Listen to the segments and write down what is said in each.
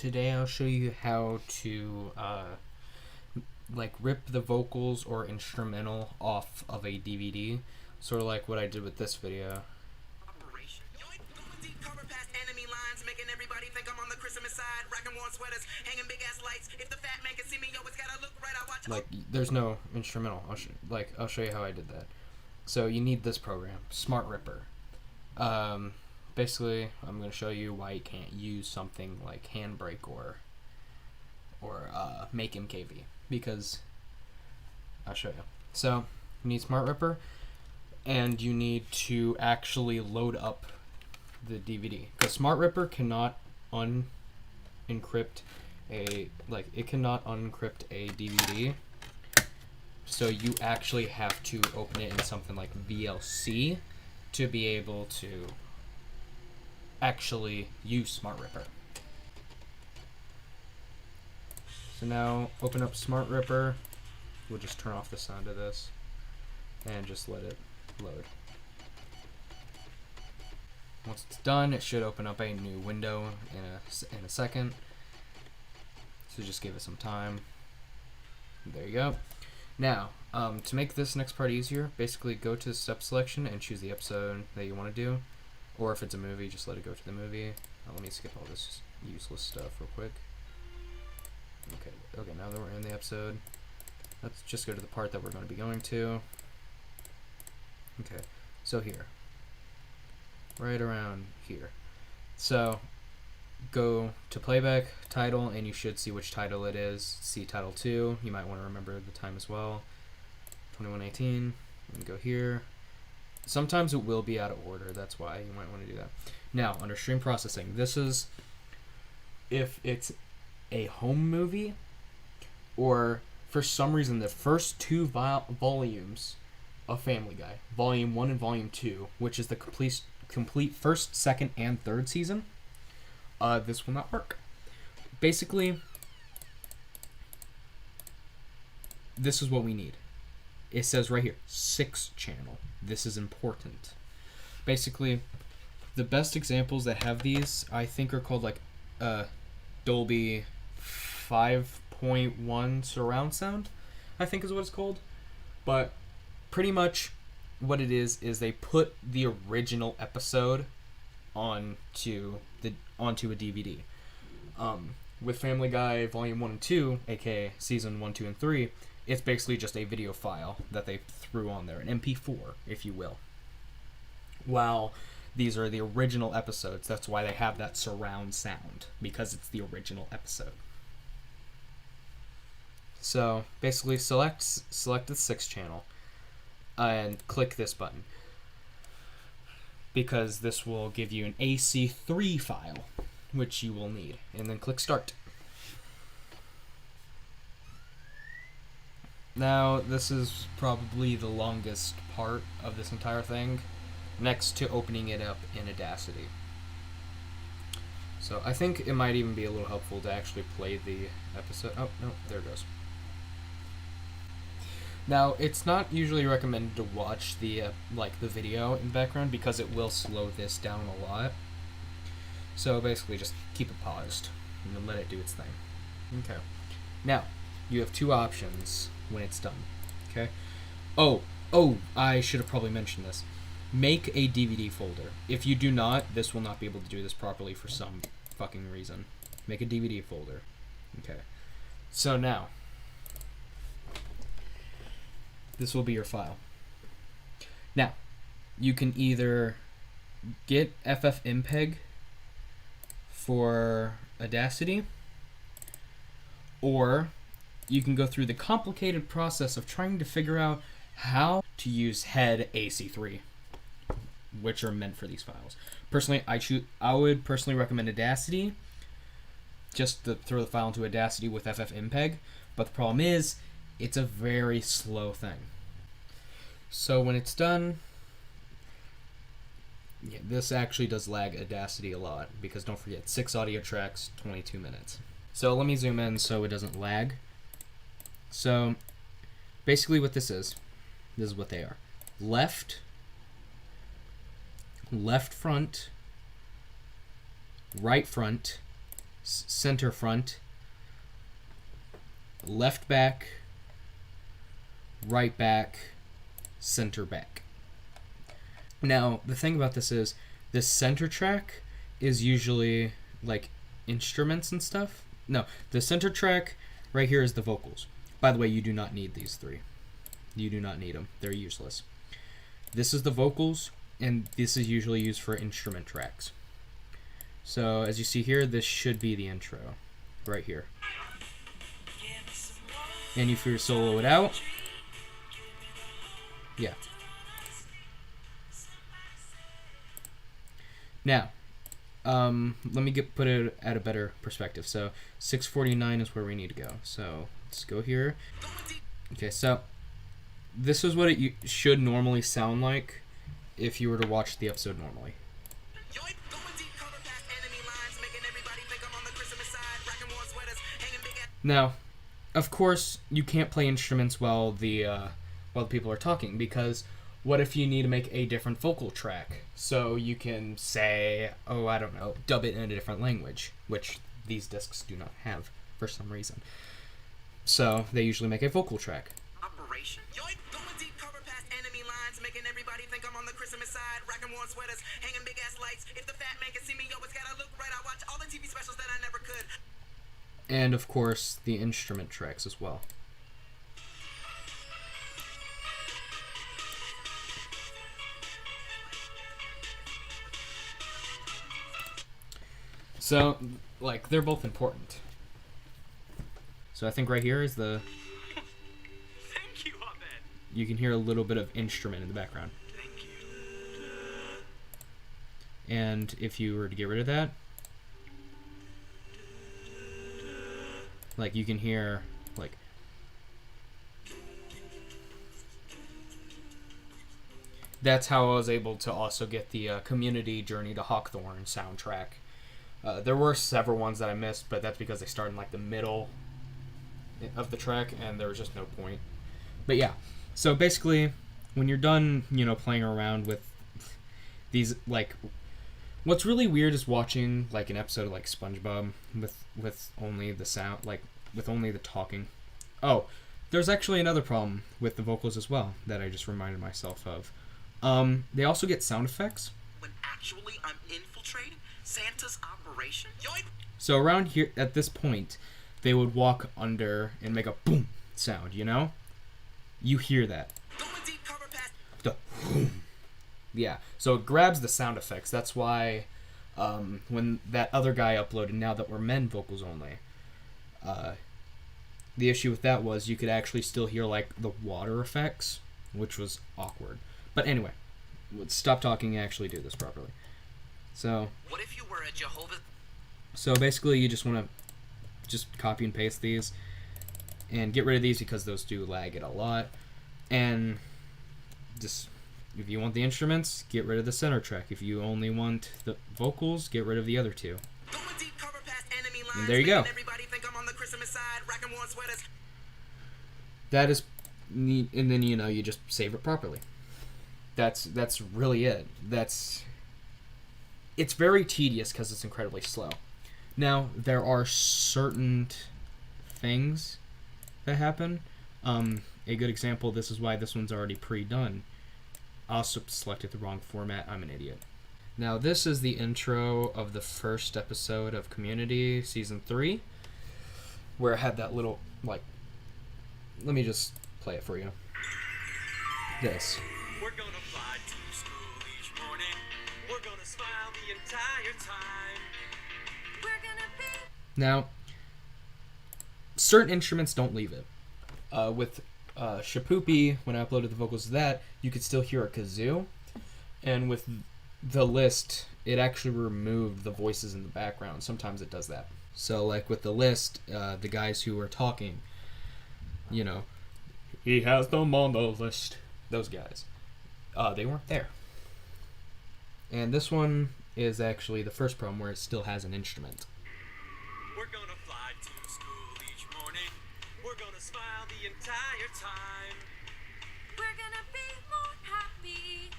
today I'll show you how to like rip the vocals or instrumental off of a DVD, sort of like what I did with this video. Like, there's no instrumental. I'll show you how I did that. So you need this program, Smart Ripper. Basically, I'm going to show you why you can't use something like Handbrake or Make MKV, because I'll show you. So you need Smart Ripper, and you need to actually load up the DVD, because Smart Ripper cannot unencrypt a DVD. So you actually have to open it in something like VLC to be able to actually use Smart Ripper. So now open up Smart Ripper. We'll just turn off the sound of this and just let it load. Once it's done, it should open up a new window in a second. So just give it some time. There you go. Now, to make this next part easier, basically go to step selection and choose the episode that you want to do. Or if it's a movie, just let it go to the movie. Let me skip all this useless stuff real quick. Okay, now that we're in the episode, let's just go to the part that we're going to be going to. Okay, so here. Right around here. So, go to playback, title, and you should see which title it is. See title 2. You might want to remember the time as well. 2118. And go here. Sometimes it will be out of order. That's why you might want to do that. Now, under stream processing, this is if it's a home movie, or for some reason the first two volumes of Family Guy, Volume 1 and Volume 2, which is the complete first, second, and third season, this will not work. Basically, this is what we need. It says right here, 6 channel. This is important. Basically, the best examples that have these, I think, are called like Dolby 5.1 surround sound, I think is what it's called. But pretty much what it is they put the original episode onto a DVD. With Family Guy Volume 1 and 2, aka Season 1, 2, and 3, it's basically just a video file that they threw on there, an MP4, if you will. While these are the original episodes, that's why they have that surround sound, because it's the original episode. So basically select the 6 channel and click this button, because this will give you an AC3 file, which you will need, and then click start. Now, this is probably the longest part of this entire thing, next to opening it up in Audacity. So I think it might even be a little helpful to actually play the episode. Oh, no, there it goes. Now, it's not usually recommended to watch the video in the background, because it will slow this down a lot. So basically just keep it paused and then let it do its thing. Okay. Now, you have 2 options when it's done. Okay? Oh, I should have probably mentioned this. Make a DVD folder. If you do not, this will not be able to do this properly for some fucking reason. Make a DVD folder. Okay. So now, this will be your file. Now, you can either get FFmpeg for Audacity, or you can go through the complicated process of trying to figure out how to use head AC3, which are meant for these files. Personally, I would personally recommend Audacity, just to throw the file into Audacity with FFmpeg, but the problem is, it's a very slow thing. So when it's done, yeah, this actually does lag Audacity a lot, because don't forget, 6 audio tracks, 22 minutes. So let me zoom in so it doesn't lag. So basically what this is what they are. Left front, right front, center front, left back, right back, center back. Now, the thing about this is, this center track is usually like instruments and stuff. No, the center track right here is the vocals. By the way, you do not need these three. You do not need them. They're useless. This is the vocals, and this is usually used for instrument tracks. So, as you see here, this should be the intro, right here. And if you solo it out, yeah. Now, let me put it at a better perspective. So 649 is where we need to go. So let's go here. Okay, so this is what it should normally sound like if you were to watch the episode normally. Now, of course, you can't play instruments while the people are talking, because what if you need to make a different vocal track? So you can say, oh, I don't know, dub it in a different language, which these discs do not have for some reason. So they usually make a vocal track. Operation. Yoip, going deep, cover past enemy lines, making everybody think I'm on the Christmas side, rocking warm sweaters, hanging big ass lights. If the fat man can see me, yo, it's gotta look right. I watch all the TV specials that I never could. And of course, the instrument tracks as well. So, like, they're both important. So I think right here is the... Thank you, Abed. You can hear a little bit of instrument in the background. Thank you. And if you were to get rid of that, like, you can hear, like... That's how I was able to also get the Community Journey to Hawkthorne soundtrack. There were several ones that I missed, but that's because they started in like the middle of the track, and there was just no point. But yeah, so basically, when you're done, playing around with these, like, what's really weird is watching like an episode of like SpongeBob with only the sound, like with only the talking. Oh, there's actually another problem with the vocals as well that I just reminded myself of. They also get sound effects. When actually I'm infiltrating Santa's operation. Yoip. So around here, at this point, they would walk under and make a boom sound, You hear that. Going deep, cover past. The boom. Yeah, so it grabs the sound effects. That's why when that other guy uploaded Now That We're Men vocals only, the issue with that was you could actually still hear, like, the water effects, which was awkward. But anyway, let's stop talking and actually do this properly. So, What if you were a Jehovah? so basically you just want to just copy and paste these and get rid of these because those do lag it a lot. And just, if you want the instruments, get rid of the center track. If you only want the vocals, get rid of the other two. Going deep, cover past enemy lines, And there you go. making everybody think I'm on the Christmas side, rocking warm sweaters. That is neat, and then you just save it properly. That's really it. It's very tedious because it's incredibly slow. Now, there are certain things that happen. A good example, this is why this one's already pre-done. I also selected the wrong format. I'm an idiot. Now, this is the intro of the first episode of Community Season 3, where I had that little, like... Let me just play it for you. This. We're gonna fly to school each morning. We're gonna smile the entire time. We're gonna be. Now, certain instruments don't leave it. With Shapoopy, when I uploaded the vocals to that, you could still hear a kazoo. And with the list, it actually removed the voices in the background. Sometimes it does that. So, like with the list, the guys who were talking, he has them on the list. Those guys. They weren't there. And this one is actually the first problem where it still has an instrument. We're gonna fly to school each morning. We're gonna smile the entire time. We're gonna be more happy.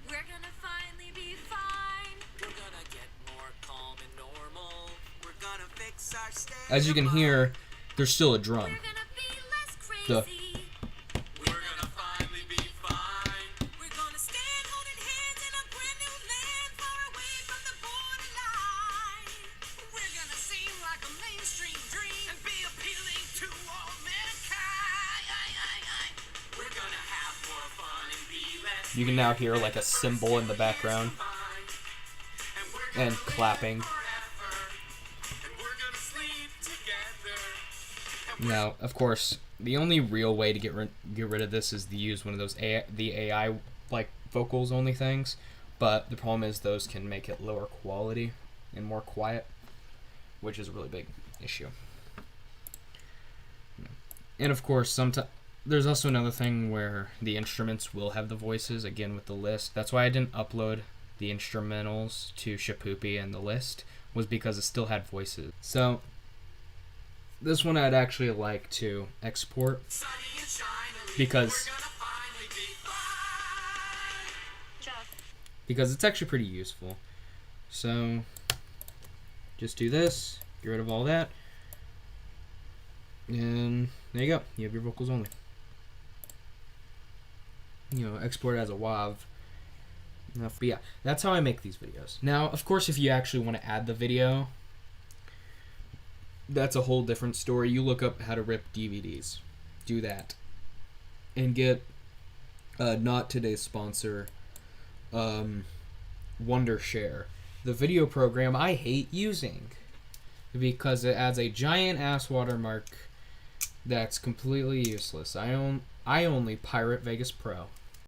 We're gonna finally be fine. We're gonna get more calm and normal. We're gonna as you can hear, there's still a drum. We're gonna be less The- crazy. We're gonna finally be fine. We're gonna stand holding hands in a brand new land far away from the borderline. We're gonna seem like a mainstream dream. And be appealing to all mankind. We're gonna have more fun and be less You can now hear like a cymbal in the background and clapping. and we're gonna sleep together. Now, of course, the only real way to get rid of this is to use one of those the AI like vocals only things, but the problem is those can make it lower quality and more quiet, which is a really big issue. And of course, sometimes there's also another thing where the instruments will have the voices again with the list. That's why I didn't upload the instrumentals to Shapoopy and the list, was because it still had voices. So this one I'd actually like to export Sunny and shiny. because We're gonna finally be fine. because it's actually pretty useful. So just do this, get rid of all that, and there you go. You have your vocals only. You know, export it as a WAV. But yeah, that's how I make these videos. Now, of course, if you actually want to add the video, that's a whole different story. You look up how to rip DVDs. Do that. And get not today's sponsor, Wondershare. The video program I hate using because it adds a giant ass watermark that's completely useless. I only pirate Vegas Pro.